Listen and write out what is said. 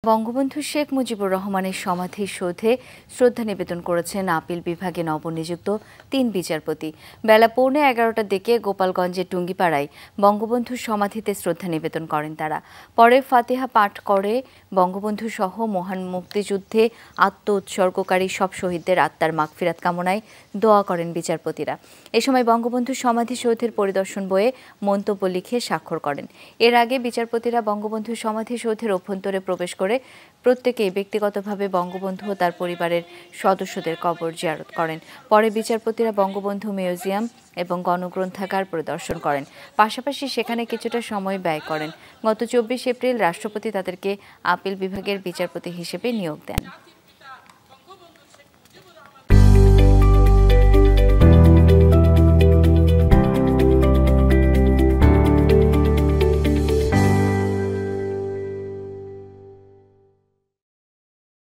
বঙ্গবন্ধু শেখ মুজিবুর রহমানের সমাধিসৌধে শ্রদ্ধা নিবেদন করেছেন আপিল বিভাগে নবনিযুক্ত ৩ বিচারপতি। বেলা 11:15টার দিকে গোপালগঞ্জের টুঙ্গিপাড়ায় বঙ্গবন্ধুর সমাধিতে শ্রদ্ধা নিবেদন করেন তারা। পরে ফাতিহা পাঠ করে বঙ্গবন্ধু সহ মহান মুক্তিযুদ্ধে আত্মউৎসর্গকারী সব শহীদদের আত্মার মাগফিরাত কামনায় দোয়া করেন বিচারপতিরা। এ সময় বঙ্গবন্ধু সমাধিসৌধের পরিদর্শন বইয়ে মন্তব্য লিখে স্বাক্ষর করেন। এর আগে বিচারপতিরা বঙ্গবন্ধু সমাধিসৌধের অভ্যন্তরে প্রবেশ করে প্রত্যেকেই ব্যক্তিগতভাবে বঙ্গবন্ধু ও তার পরিবারের সদস্যদের কবর জিয়ারত করেন। পরে বিচারপতিরা বঙ্গবন্ধু মিউজিয়াম এবং গণগ্রন্থাগার পরিদর্শন করেন, পাশাপাশি সেখানে কিছুটা সময় ব্যয় করেন। গত 24 এপ্রিল রাষ্ট্রপতি তাদেরকে আপিল বিভাগের বিচারপতি হিসেবে নিয়োগ দেন।